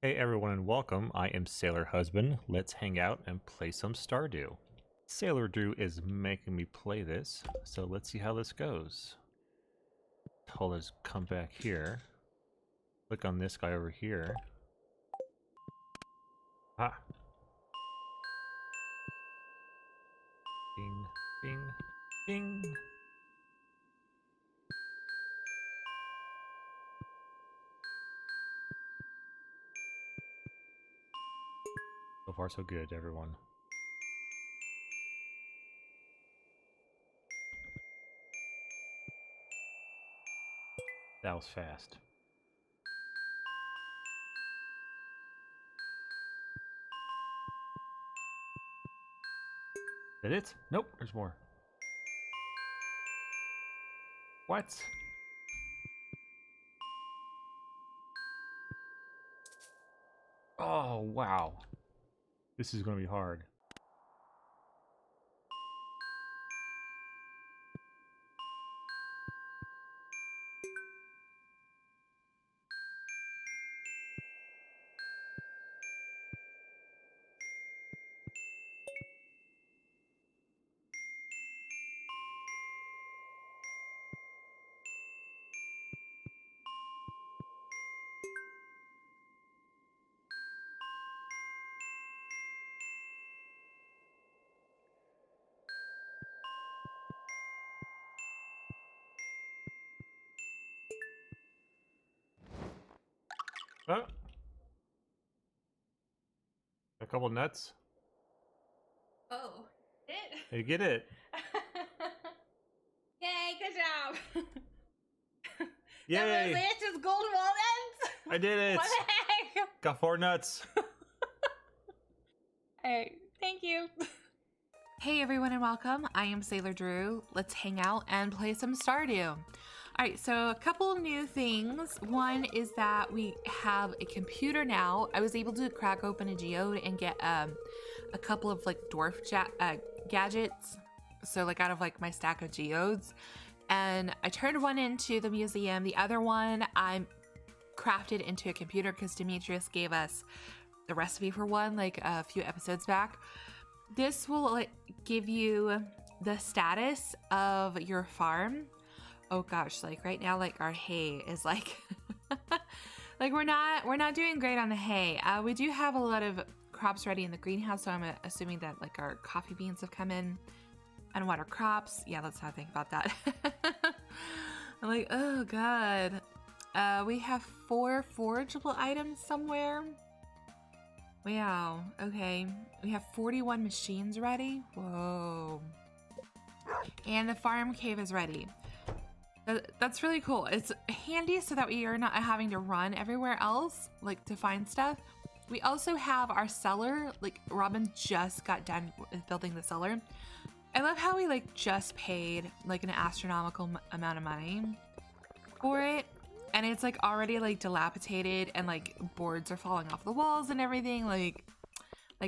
Hey everyone and welcome, I am Sailor Husband. Let's hang out and play some Stardew. SailorDrew is making me play this, so let's see how this goes. Told us come back here. Click on this guy over here. Ah! Bing, bing, bing! So far so good, everyone. That was fast. Did it? Nope, there's more. What? Oh, wow. This is gonna be hard. Oh! A couple nuts? Oh, it? You get it! Yay, good job! Yay! That was it? Just golden walnuts? I did it! What the heck? Got 4 nuts! Alright, thank you. Hey everyone and welcome. I am SailorDrew. Let's hang out and play some Stardew. Alright, so a couple new things. One is that we have a computer now. I was able to crack open a geode and get a couple of like dwarf gadgets. So like out of like my stack of geodes. And I turned one into the museum. The other one I crafted into a computer because Demetrius gave us the recipe for one like a few episodes back. This will like give you the status of your farm. Oh gosh, like right now, like our hay is like, like we're not doing great on the hay. We do have a lot of crops ready in the greenhouse, so I'm assuming that like our coffee beans have come in and water crops. Yeah, let's not think about that. I'm like, oh god. We have 4 forageable items somewhere. Wow, okay. We have 41 machines ready. Whoa. And the farm cave is ready. That's really cool. It's handy so that we are not having to run everywhere else, like to find stuff. We also have our cellar. Like Robin just got done with building the cellar. I love how we like just paid like an astronomical amount of money for it. And it's like already like dilapidated and like boards are falling off the walls and everything. Like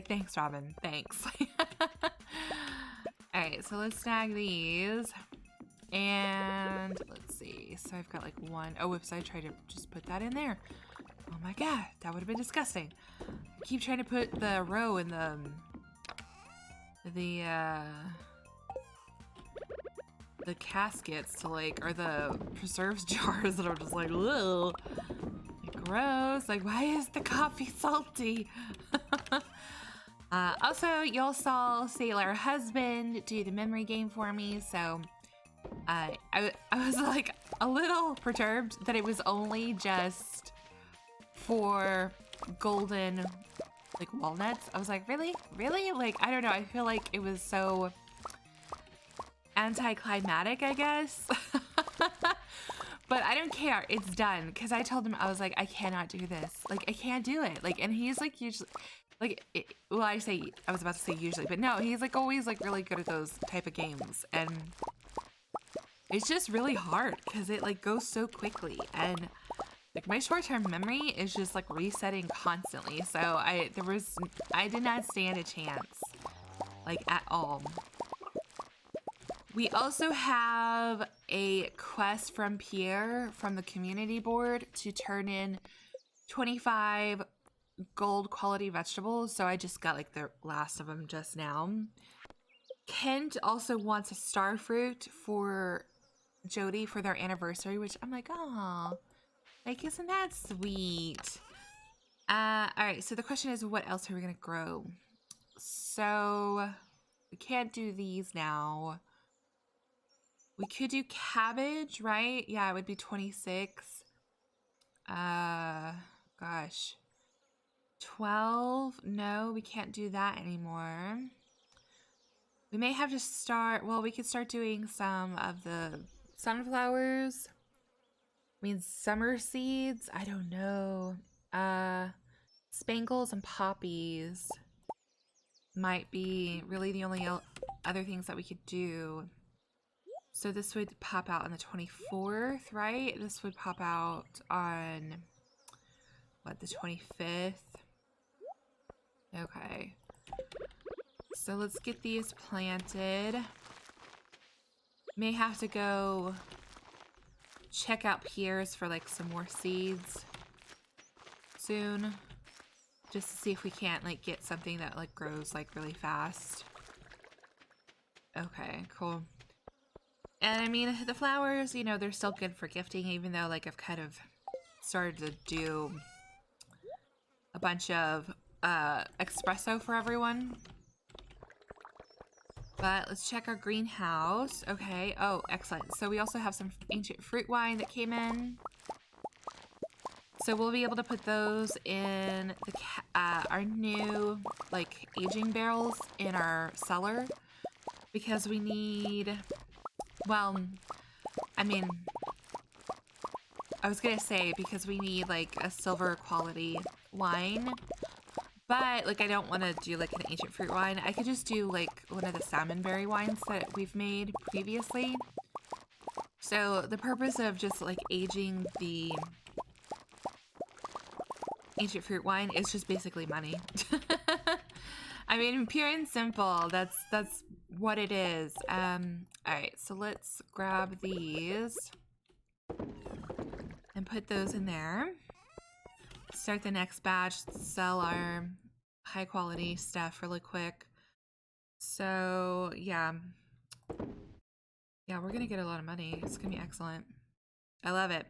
thanks, Robin. Thanks. All right, so let's snag these. And let's see. So I've got like one. Oh, whoops, I tried to just put that in there. Oh my god, that would have been disgusting. I keep trying to put the row in the caskets to like, or the preserves jars that are just like, ugh, gross. Like, why is the coffee salty? Also, y'all saw Sailor Husband do the memory game for me, so I was like a little perturbed that it was only just for golden like walnuts. I was like, really? Like, I don't know. I feel like it was so anticlimactic, I guess. But I don't care. It's done. Because I told him, I was like, I cannot do this. Like, I can't do it. Like, and he's like usually, like, well, I was about to say usually, but no, he's like always like really good at those type of games. And it's just really hard because it like goes so quickly. And like my short-term memory is just like resetting constantly. So I did not stand a chance, like at all. We also have a quest from Pierre from the community board to turn in 25 gold quality vegetables, so I just got like the last of them just now. Kent also wants a star fruit for Jody for their anniversary, which I'm like, oh, like, isn't that sweet? All right, so the question is, what else are we gonna grow? So we can't do these now. We could do cabbage, right? Yeah, it would be 26. Gosh. 12? No, we can't do that anymore. We may have to start, well, we could start doing some of the sunflowers. I mean, summer seeds, I don't know. Spangles and poppies might be really the only other things that we could do. So this would pop out on the 24th, right? This would pop out on, what, the 25th? Okay. So let's get these planted. May have to go check out Pierre's for like some more seeds soon. Just to see if we can't like get something that like grows like really fast. Okay, cool. And I mean, the flowers, you know, they're still good for gifting, even though like I've kind of started to do a bunch of espresso for everyone. But let's check our greenhouse. Okay. Oh, excellent. So we also have some ancient fruit wine that came in. So we'll be able to put those in the our new like aging barrels in our cellar because we need, well, I mean, I was gonna say because we need like a silver quality wine. But, like, I don't want to do, like, an ancient fruit wine. I could just do, like, one of the salmonberry wines that we've made previously. So, the purpose of just, like, aging the ancient fruit wine is just basically money. I mean, pure and simple. That's what it is. Alright, so let's grab these and put those in there. Start the next batch, sell our high quality stuff really quick. So yeah, we're gonna get a lot of money. It's gonna be excellent. I love it.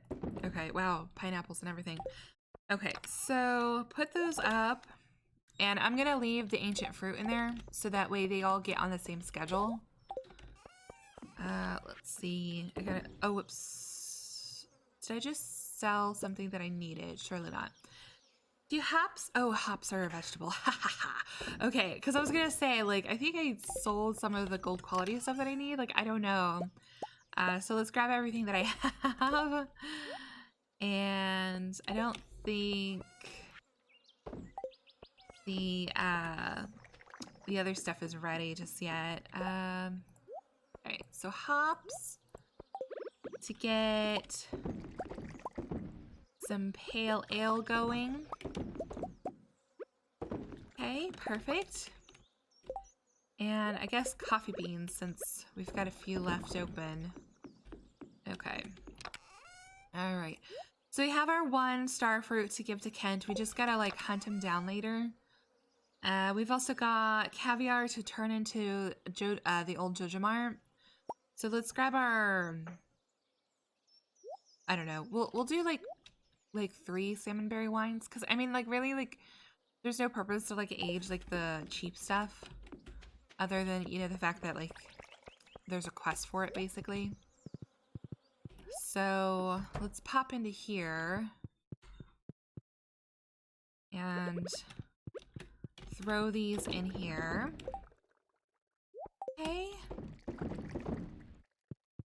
Okay, wow, pineapples and everything. Okay, so put those up, and I'm gonna leave the ancient fruit in there so that way they all get on the same schedule. Let's see. I gotta, oh whoops, did I just sell something that I needed? Surely not. Do hops? Oh, hops are a vegetable. Okay, because I was gonna say, like, I think I sold some of the gold quality stuff that I need. Like, I don't know. So let's grab everything that I have. And I don't think the other stuff is ready just yet. Alright, so hops to get some pale ale going. Okay, perfect. And I guess coffee beans since we've got a few left open. Okay. All right. So we have our one star fruit to give to Kent. We just gotta like hunt him down later. We've also got caviar to turn into the old Jojamart. So let's grab our, I don't know. We'll do like 3 salmonberry wines because I mean like really like there's no purpose to like age like the cheap stuff other than, you know, the fact that like there's a quest for it basically. So let's pop into here and throw these in here. Okay,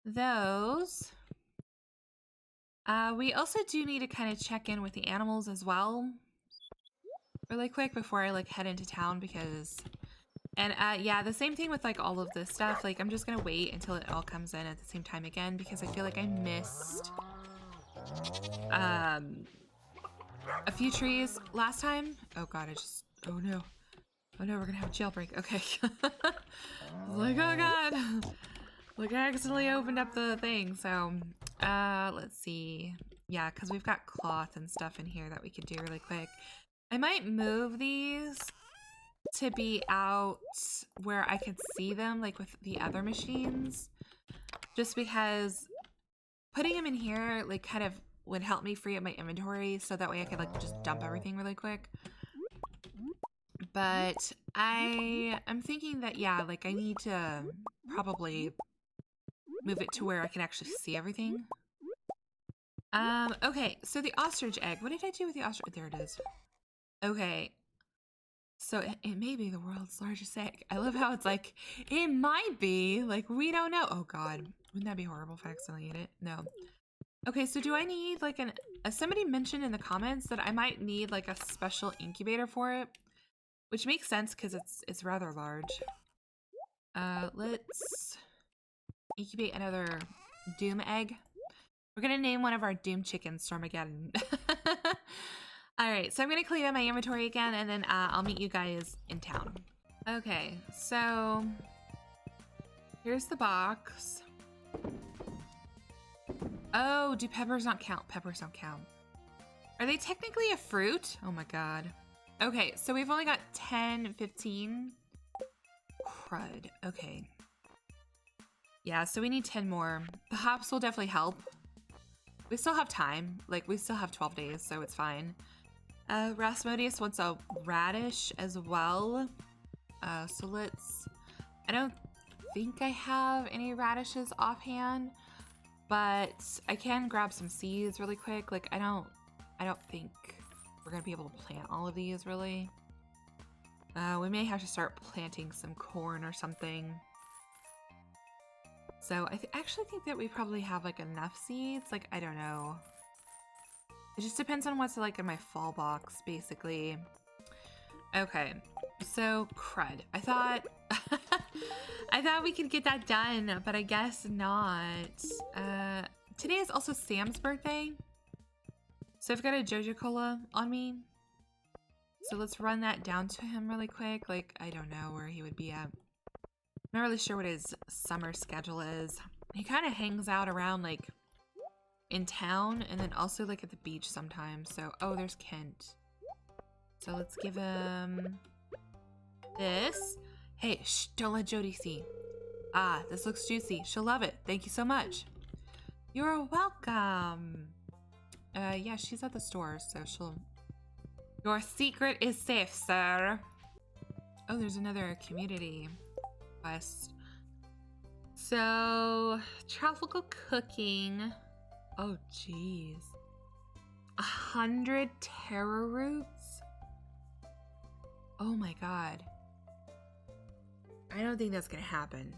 those. We also do need to kind of check in with the animals as well really quick before I like head into town because, and yeah, the same thing with like all of this stuff. Like I'm just gonna wait until it all comes in at the same time again because I feel like I missed a few trees last time. Oh god, oh no, we're gonna have a jailbreak. Okay. I was like, oh god, like I accidentally opened up the thing. So let's see. Yeah, because we've got cloth and stuff in here that we could do really quick. I might move these to be out where I could see them, like with the other machines. Just because putting them in here, like, kind of would help me free up my inventory so that way I could, like, just dump everything really quick. But I'm thinking that, yeah, like, I need to probably move it to where I can actually see everything. Okay, so the ostrich egg. What did I do with the ostrich? There it is. Okay. So it may be the world's largest egg. I love how it's like, it might be. Like, we don't know. Oh, God. Wouldn't that be horrible if I accidentally ate it? No. Okay, so do I need, like, somebody mentioned in the comments that I might need, like, a special incubator for it. Which makes sense, because it's rather large. Let's incubate another Doom egg. We're gonna name one of our Doom chickens Stormageddon. Alright, so I'm gonna clean up my inventory again, and then I'll meet you guys in town. Okay, so here's the box. Oh, do peppers not count? Peppers don't count. Are they technically a fruit? Oh my god. Okay, so we've only got 10, 15. Crud. Okay. Yeah, so we need 10 more. The hops will definitely help. We still have time. Like, we still have 12 days, so it's fine. Rasmodius wants a radish as well. So let's... I don't think I have any radishes offhand, but I can grab some seeds really quick. Like, I don't think we're gonna be able to plant all of these, really. We may have to start planting some corn or something. So I actually think that we probably have, like, enough seeds. Like, I don't know. It just depends on what's, like, in my fall box, basically. Okay, so crud. I thought I thought we could get that done, but I guess not. Today is also Sam's birthday, so I've got a Jojo Cola on me. So let's run that down to him really quick. Like, I don't know where he would be at. I'm not really sure what his summer schedule is. He kind of hangs out around, like, in town, and then also, like, at the beach sometimes. So, oh, there's Kent. So let's give him this. Hey, shh, don't let Jody see. Ah, this looks juicy. She'll love it. Thank you so much. You're welcome. Yeah, she's at the store, so she'll... Your secret is safe, sir. Oh, there's another community quest. So, tropical cooking. Oh, jeez. 100 taro roots? Oh my god. I don't think that's gonna happen.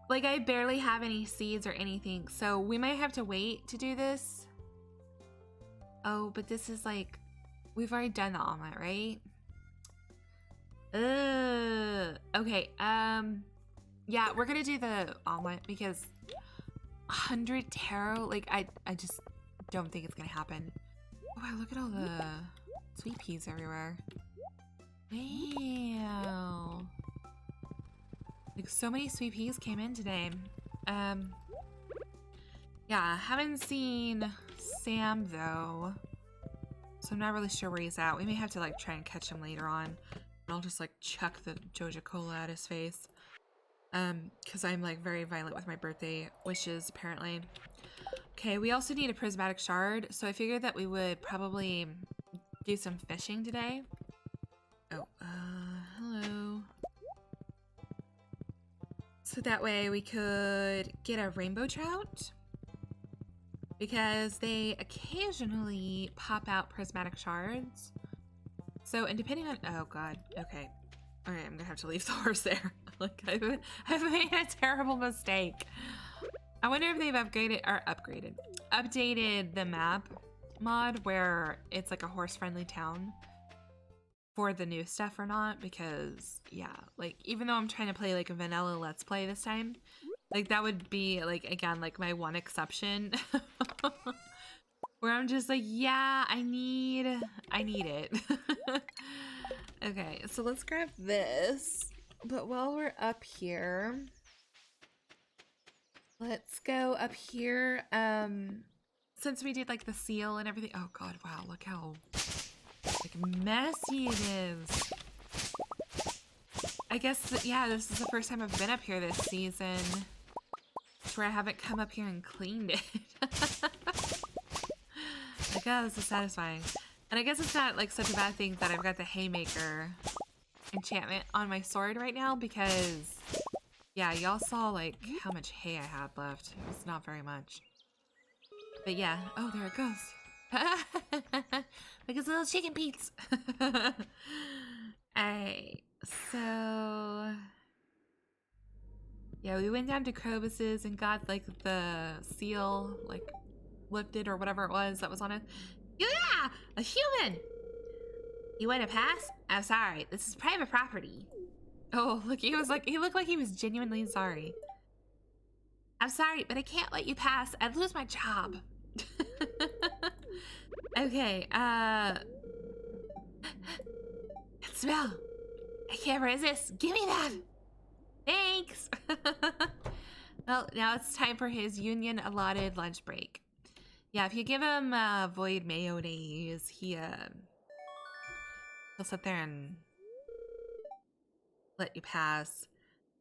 Like, I barely have any seeds or anything, so we might have to wait to do this. Oh, but this is like... We've already done the omelet, right? Okay, yeah, we're gonna do the omelet because 100 taro, like, I just don't think it's gonna happen. Oh wow, look at all the sweet peas everywhere. Wow. Like, so many sweet peas came in today. Yeah, I haven't seen Sam though, so I'm not really sure where he's at. We may have to, like, try and catch him later on. And I'll just, like, chuck the Jojo Cola at his face. Because I'm, like, very violent with my birthday wishes, apparently. Okay, we also need a Prismatic Shard, so I figured that we would probably do some fishing today. Oh, hello. So that way we could get a rainbow trout, because they occasionally pop out prismatic shards. So, and depending on... Oh, God. Okay. All right, I'm going to have to leave the horse there. Like, I've made a terrible mistake. I wonder if they've updated the map mod where it's like a horse-friendly town for the new stuff or not, because, yeah, like, even though I'm trying to play, like, a vanilla Let's Play this time, like, that would be, like, again, like, my one exception. Where I'm just like, yeah, I need it. Okay, so let's grab this. But while we're up here, let's go up here. Since we did, like, the seal and everything. Oh god, wow, look how messy it is. I guess, yeah, this is the first time I've been up here this season. Where I haven't come up here and cleaned it. Like, oh, this is satisfying. And I guess it's not like such a bad thing that I've got the haymaker enchantment on my sword right now because, yeah, y'all saw like how much hay I had left. It was not very much. But yeah, oh, there it goes. Like it's little chicken peats. Alright, so yeah, we went down to Krobus's and got like the seal like lifted or whatever it was that was on it. Yeah, a human. You want to pass? I'm sorry. This is private property. Oh, look, he looked like he was genuinely sorry. I'm sorry, but I can't let you pass. I'd lose my job. Okay, smell. I can't resist. Give me that. Thanks. Well, now it's time for his union allotted lunch break. Yeah, if you give him void mayonnaise, he'll sit there and let you pass.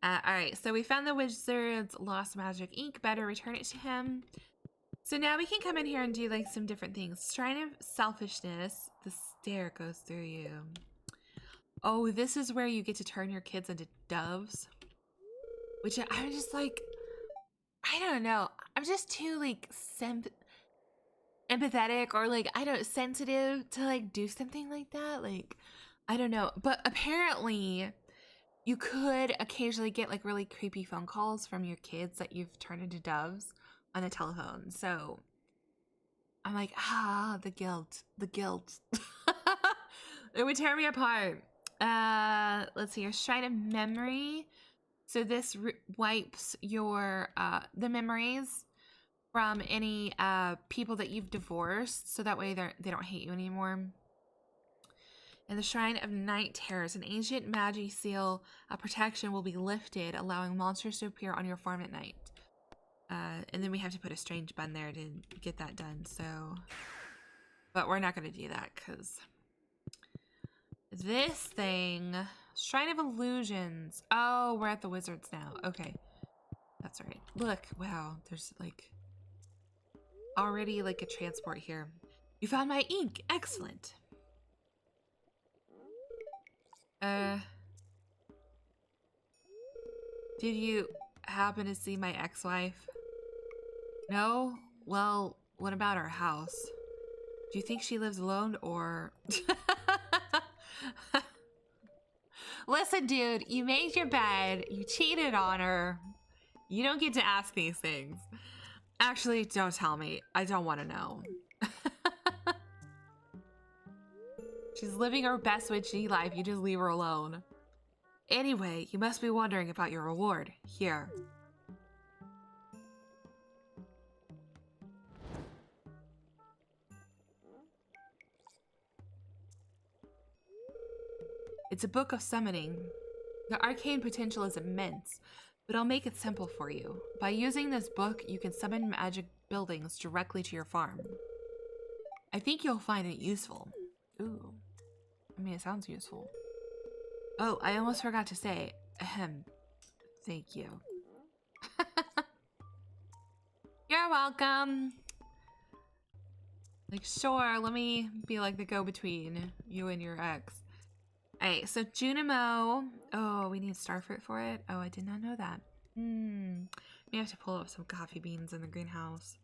Alright, so we found the wizard's lost magic ink. Better return it to him. So now we can come in here and do like some different things. Shrine of Selfishness. The stare goes through you. Oh, this is where you get to turn your kids into doves. Which I'm just like, I don't know. I'm just too like empathetic or like, I don't, sensitive to like do something like that. Like, I don't know. But apparently you could occasionally get like really creepy phone calls from your kids that you've turned into doves on the telephone. So I'm like, the guilt. It would tear me apart. Let's see, your Shrine of Memory. So this wipes your the memories from any people that you've divorced, so that way they don't hate you anymore. And the Shrine of Night Terrors, an ancient magic seal of protection will be lifted, allowing monsters to appear on your farm at night. And then we have to put a strange bun there to get that done. So, but we're not going to do that because this thing, Shrine of Illusions. Oh, we're at the wizards now. Okay, that's right. Look, wow, there's like already like a transport here. You found my ink. Excellent. Did you happen to see my ex-wife? No? Well, what about her house? Do you think she lives alone or... Listen, dude, you made your bed. You cheated on her. You don't get to ask these things. Actually, don't tell me. I don't want to know. She's living her best witchy life. You just leave her alone. Anyway, you must be wondering about your reward. Here. It's a book of summoning. The arcane potential is immense, but I'll make it simple for you. By using this book, you can summon magic buildings directly to your farm. I think you'll find it useful. Ooh. I mean, it sounds useful. Oh, I almost forgot to say, ahem. Thank you. You're welcome. Like, sure, let me be like the go-between you and your ex. Alright, so Junimo. Oh, we need starfruit for it? Oh, I did not know that. We have to pull up some coffee beans in the greenhouse.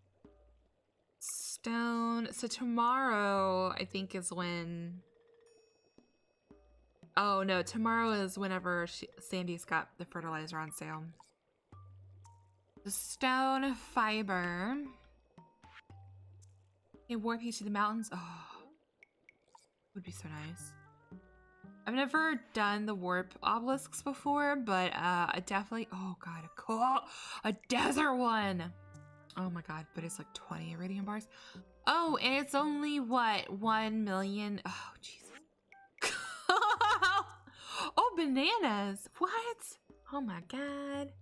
Stone. So tomorrow, I think, is when... Oh, no, tomorrow is whenever Sandy's got the fertilizer on sale. The stone fiber. Okay, warp you to the mountains. Oh, would be so nice. I've never done the warp obelisks before, but I definitely... Oh, God, a desert one. Oh, my God, but it's like 20 iridium bars. Oh, and it's only, what, 1 million? Oh, Jesus. Oh, bananas. What? Oh, my God.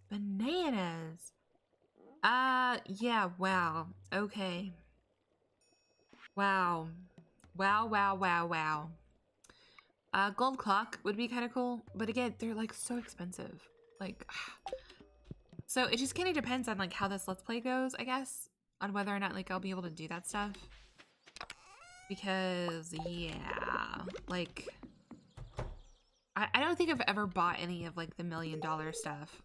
Bananas. Yeah, wow. Okay. Wow. Wow, wow, wow, wow. Gold clock would be kind of cool, but again, they're like so expensive. Like, so it just kind of depends on like how this Let's Play goes, I guess, on whether or not like I'll be able to do that stuff. Because yeah, like I don't think I've ever bought any of like the $1 million stuff.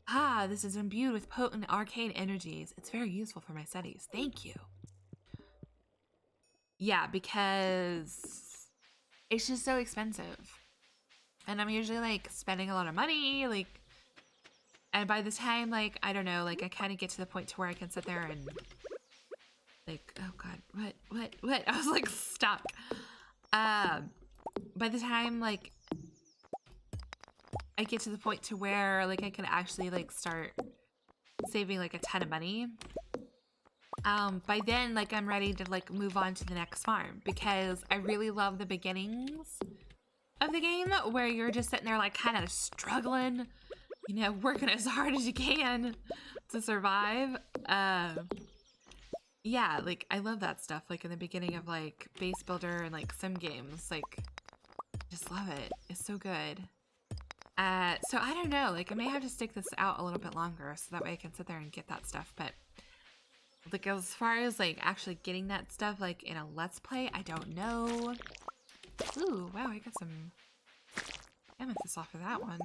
Ah, this is imbued with potent arcane energies. It's very useful for my studies. Thank you. Yeah, because it's just so expensive. And I'm usually like spending a lot of money, like, and by the time, like, I don't know, like I kind of get to the point to where I can sit there and like, oh God, what? I was like stuck. By the time like I get to the point to where like I can actually like start saving like a ton of money, by then like I'm ready to like move on to the next farm, because I really love the beginnings of the game where you're just sitting there like kind of struggling, you know, working as hard as you can to survive. Yeah, like I love that stuff, like in the beginning of like base builder and like sim games, like just love it. It's so good. So I don't know, like I may have to stick this out a little bit longer so that way I can sit there and get that stuff, but like as far as like actually getting that stuff like in a Let's Play, I don't know. Ooh, wow, I got some amethyst off of that one.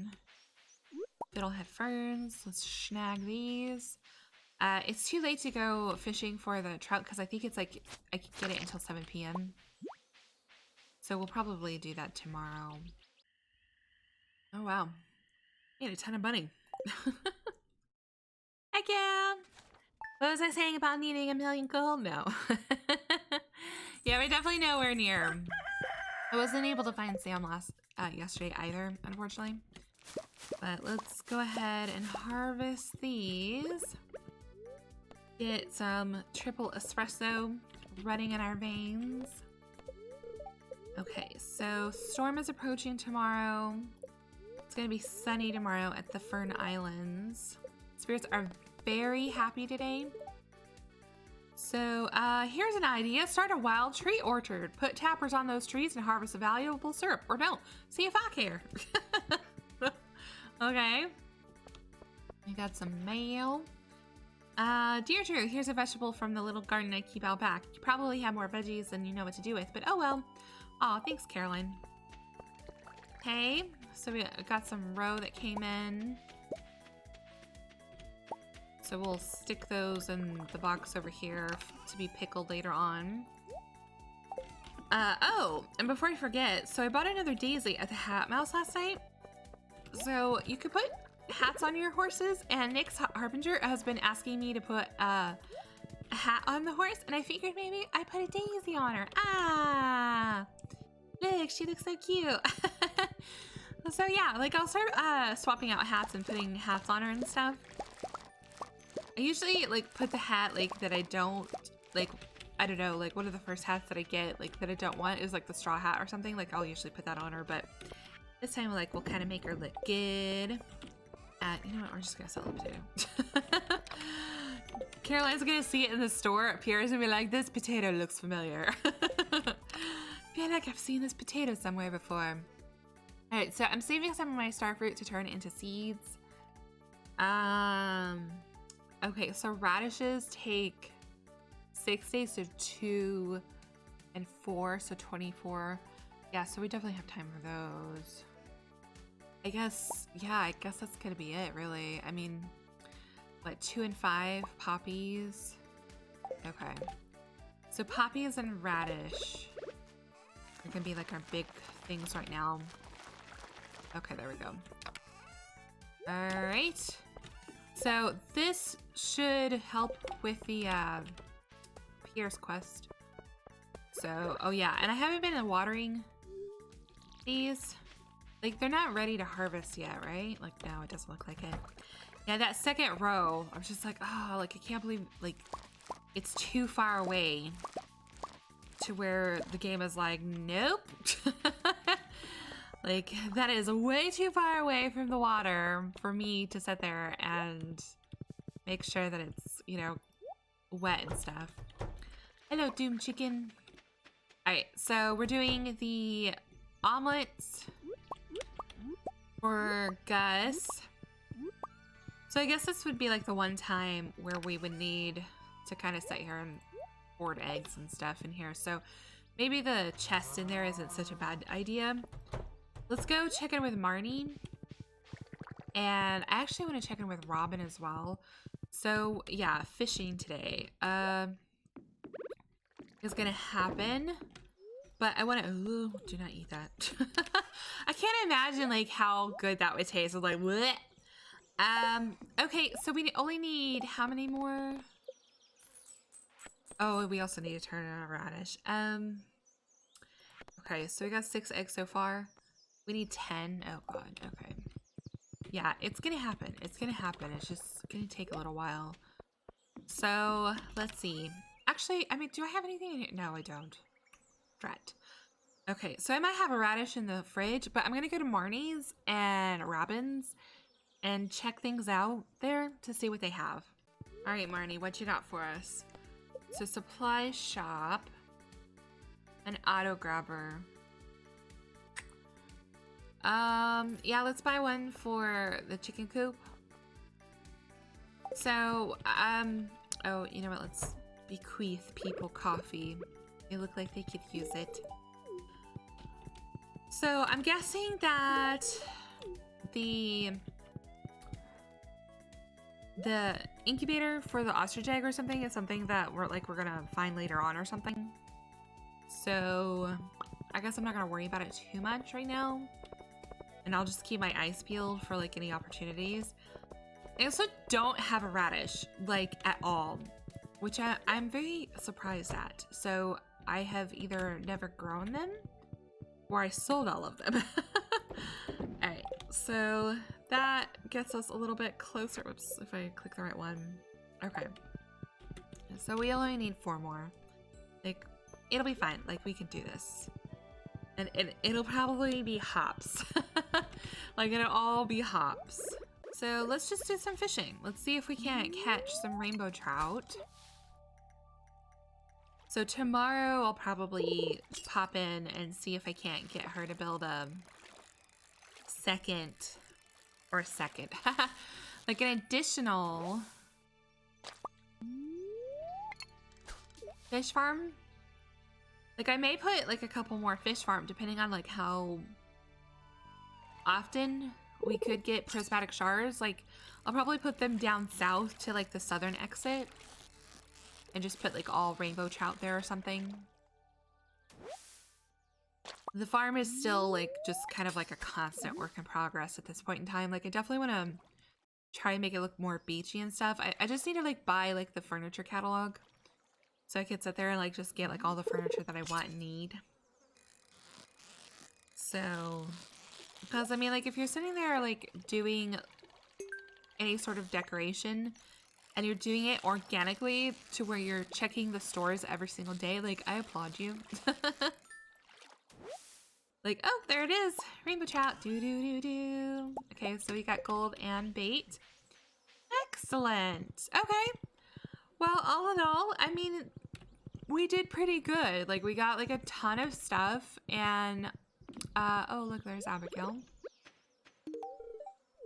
Fiddlehead ferns, let's snag these. It's too late to go fishing for the trout because I think it's like I can get it until 7 p.m. So we'll probably do that tomorrow. Oh wow, made a ton of money. Heck yeah! What was I saying about needing 1 million gold? No. Yeah, we're definitely nowhere near. I wasn't able to find Sam yesterday either, unfortunately. But let's go ahead and harvest these. Get some triple espresso running in our veins. Okay, so storm is approaching tomorrow. It's gonna be sunny tomorrow at the Fern Islands. Spirits are very happy today. So here's an idea. Start a wild tree orchard. Put tappers on those trees and harvest a valuable syrup. Or don't. See if I care. Okay. We got some mayo. Dear Drew, here's a vegetable from the little garden I keep out back. You probably have more veggies than you know what to do with, but oh well. Aw, thanks, Caroline. Okay, so we got some roe that came in. So we'll stick those in the box over here to be pickled later on. Oh, and before I forget, so I bought another daisy at the Hat Mouse last night. So you could put hats on your horses, and Nick's Harbinger has been asking me to put a hat on the horse, and I figured maybe I put a daisy on her. Ah, look, she looks so cute. So yeah, like I'll start swapping out hats and putting hats on her and stuff. I usually like put the hat like that I don't like. I don't know, like one of the first hats that I get like that I don't want is like the straw hat or something. Like I'll usually put that on her, but this time like we'll kind of make her look good. You know what? We're just gonna sell a potato. Caroline's gonna see it in the store, appears and be like, "This potato looks familiar." Feel like I've seen this potato somewhere before. All right, so I'm saving some of my star fruit to turn into seeds. Okay, so radishes take 6 days, so 2 and 4, so 24. Yeah, so we definitely have time for those. I guess, yeah, I guess that's gonna be it, really. I mean, what, 2 and 5 poppies? Okay. So poppies and radish are gonna be like our big things right now. Okay, there we go. All right. So this should help with the Pierce quest. So, oh yeah, and I haven't been watering these. Like, they're not ready to harvest yet, right? Like, no, it doesn't look like it. Yeah, that second row, I'm just like, oh, like, I can't believe, like, it's too far away to where the game is like, nope. Like, that is way too far away from the water for me to sit there and make sure that it's, you know, wet and stuff. Hello, Doom Chicken. All right, so we're doing the omelets for Gus. So I guess this would be like the one time where we would need to kind of sit here and hoard eggs and stuff in here. So maybe the chest in there isn't such a bad idea. Let's go check in with Marnie. And I actually want to check in with Robin as well. So yeah, fishing today is gonna happen. But I want to, do not eat that. I can't imagine like how good that would taste. It's like, bleh. Okay, so we only need how many more? Oh, we also need to turn on a radish. Okay, so we got 6 eggs so far. We need 10. Oh god, okay. Yeah, it's gonna happen. It's gonna happen. It's just gonna take a little while. So, let's see. Actually, I mean, do I have anything in here? No, I don't. Drat. Okay, so I might have a radish in the fridge, but I'm gonna go to Marnie's and Robin's and check things out there to see what they have. All right, Marnie, what you got for us? So supply shop, an auto grabber. Yeah, let's buy one for the chicken coop. So, oh, you know what? Let's bequeath people coffee. They look like they could use it. So I'm guessing that the incubator for the ostrich egg or something is something that we're gonna find later on or something. So I guess I'm not gonna worry about it too much right now, and I'll just keep my eyes peeled for like any opportunities. I also don't have a radish like at all, which I'm very surprised at. So I have either never grown them or I sold all of them. Alright, so that gets us a little bit closer. Whoops, if I click the right one. Okay. So we only need 4 more. Like, it'll be fine. Like, we can do this. And it'll probably be hops. Like, it'll all be hops. So let's just do some fishing. Let's see if we can't catch some rainbow trout. So tomorrow I'll probably pop in and see if I can't get her to build a second, like an additional fish farm. Like I may put like a couple more fish farm depending on like how often we could get prismatic shards. Like I'll probably put them down south to like the southern exit. And just put like all rainbow trout there or something. The farm is still like just kind of like a constant work in progress at this point in time. Like I definitely want to try and make it look more beachy and stuff. I just need to like buy like the furniture catalog. So I could sit there and like just get like all the furniture that I want and need. So, because I mean like if you're sitting there like doing any sort of decoration and you're doing it organically to where you're checking the stores every single day, like, I applaud you. Like, oh, there it is. Rainbow trout. Do. Okay, so we got gold and bait. Excellent. Okay. Well, all in all, I mean, we did pretty good. Like, we got, like, a ton of stuff. And, oh, look, there's Abigail.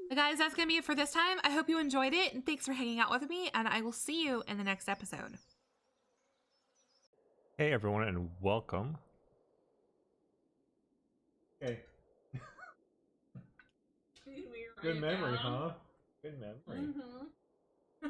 But guys, that's going to be it for this time. I hope you enjoyed it, and thanks for hanging out with me, and I will see you in the next episode. Hey everyone, and welcome. Okay. Good memory, huh? Good memory. Mm-hmm.